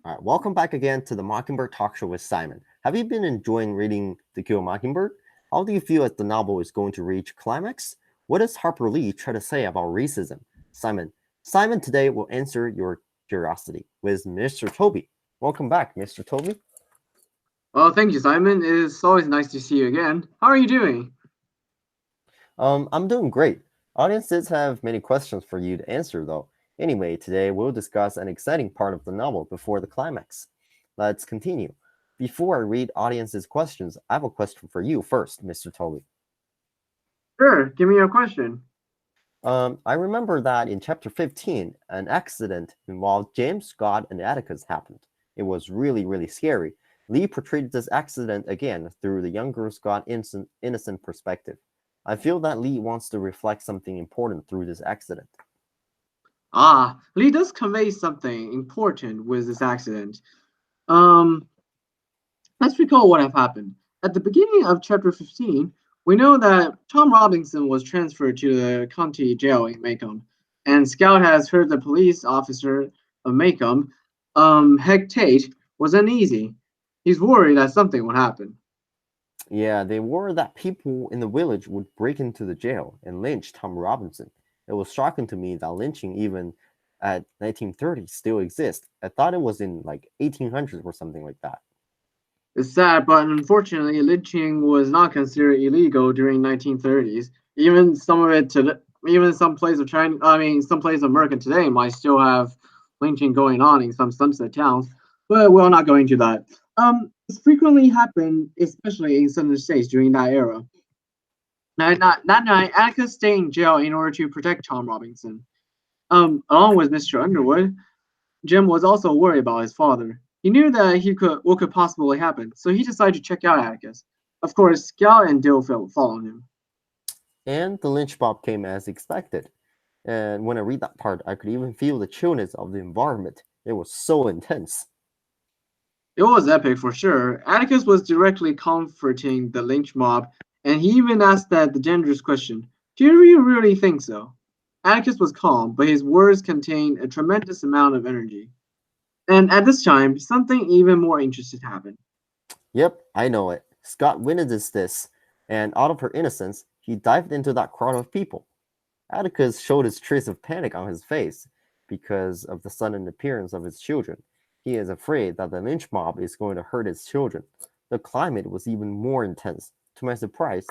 All right, welcome back again to the Mockingbird Talk Show with Simon. Have you been enjoying reading To Kill a Mockingbird? How do you feel as the novel is going to reach climax? What does Harper Lee try to say about racism? Simon today will answer your curiosity with Mr. Toby. Welcome back, Mr. Toby. Well, thank you, Simon. It's always nice to see you again. How are you doing? I'm doing great. Audiences have many questions for you to answer, though. Anyway, today we'll discuss an exciting part of the novel before the climax. Let's continue. Before I read audiences' questions, I have a question for you first, Mr. Toby. Sure, give me your question. I remember that in chapter 15, an accident involved James, Scott, and Atticus happened. It was really, really scary. Lee portrayed this accident again through the younger Scott innocent perspective. I feel that Lee wants to reflect something important through this accident. Lee does convey something important with this accident. Um, let's recall what have happened. At the beginning of chapter 15, we know that Tom Robinson was transferred to the county jail in Macomb, and Scout has heard the police officer of Macomb, Heck Tate, was uneasy. He's worried that something would happen. Yeah, they worried that people in the village would break into the jail and lynch Tom Robinson. It was shocking to me that lynching, even at 1930, still exists. I thought it was in like 1800s or something like that. It's sad, but unfortunately, lynching was not considered illegal during 1930s. Even some of it to even some place of China, some place of America today might still have lynching going on in some sunset towns. But we're not going to that. This frequently happened, especially in southern states during that era. That night, Atticus stayed in jail in order to protect Tom Robinson. Along with Mr. Underwood, Jim was also worried about his father. He knew that he could what could possibly happen, so he decided to check out Atticus. Of course, Scout and Dill followed him. And the lynch mob came as expected. And when I read that part, I could even feel the chillness of the environment. It was so intense. It was epic for sure. Atticus was directly comforting the lynch mob, and he even asked that the dangerous question, "Do you really think so?" Atticus was calm, but his words contained a tremendous amount of energy. And at this time, something even more interesting happened. Yep, I know it. Scott witnessed this, and out of her innocence, he dived into that crowd of people. Atticus showed his trace of panic on his face because of the sudden appearance of his children. He is afraid that the lynch mob is going to hurt his children. The climate was even more intense. To my surprise,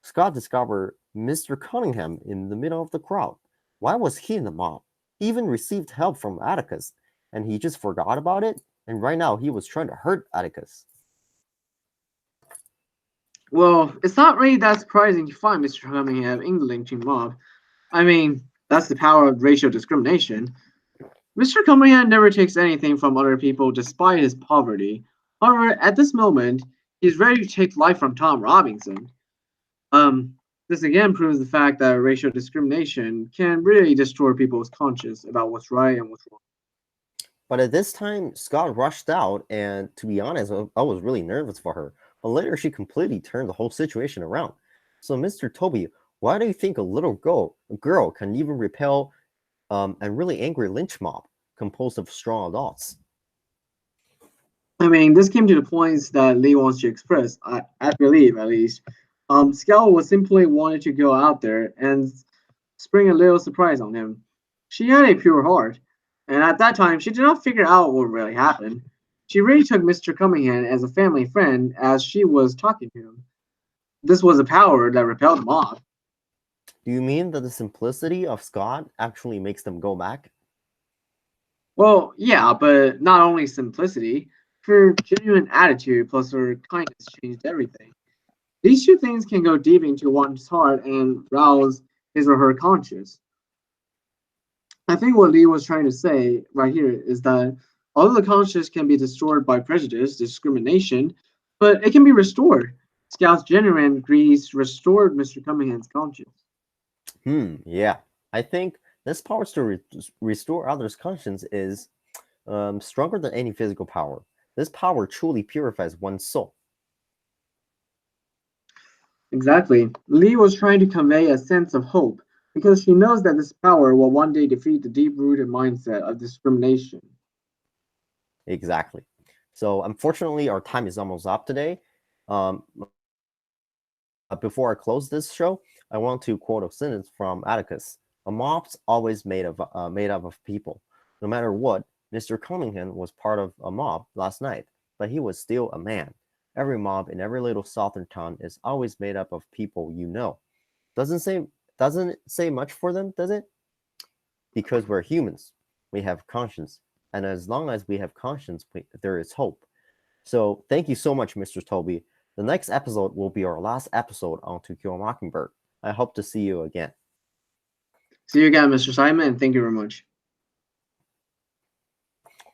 Scott discovered Mr. Cunningham in the middle of the crowd. Why was he in the mob? He even received help from Atticus, and he just forgot about it, and right now he was trying to hurt Atticus. Well, it's not really that surprising to find Mr. Cunningham in the lynching mob. I mean, that's the power of racial discrimination. Mr. Cunningham never takes anything from other people despite his poverty. However, at this moment, he's ready to take life from Tom Robinson. Um, this again proves the fact that racial discrimination can really destroy people's conscience about what's right and what's wrong. But at this time, Scott rushed out, and to be honest, I was really nervous for her. But later, she completely turned the whole situation around. So, Mr. Toby, why do you think a girl can even repel a really angry lynch mob composed of strong adults? I mean, this came to the points that Lee wants to express, I believe at least. Scout was simply wanted to go out there and spring a little surprise on him. She had a pure heart, and at that time she did not figure out what really happened. She really took Mr. Cunningham as a family friend as she was talking to him. This was a power that repelled the mob. Do you mean that the simplicity of Scott actually makes them go back? Well, yeah, but not only simplicity, her genuine attitude plus her kindness changed everything. These two things can go deep into one's heart and rouse his or her conscience. I think what Lee was trying to say right here is that although the conscience can be destroyed by prejudice, discrimination, but it can be restored. Scout's genuine grease restored Mr. Cunningham's conscience. Yeah. I think this power to restore others' conscience is stronger than any physical power. This power truly purifies one's soul. Exactly. Lee was trying to convey a sense of hope because she knows that this power will one day defeat the deep rooted mindset of discrimination. Exactly. So unfortunately, our time is almost up today. Before I close this show, I want to quote a sentence from Atticus. A mob's always made up of people. No matter what, Mr. Cunningham was part of a mob last night, but he was still a man. Every mob in every little southern town is always made up of people you know. Doesn't say much for them, does it? Because we're humans. We have conscience. And as long as we have conscience, there is hope. So thank you so much, Mr. Toby. The next episode will be our last episode on To Kill a Mockingbird. I hope to see you again. See you again, Mr. Simon, and thank you very much.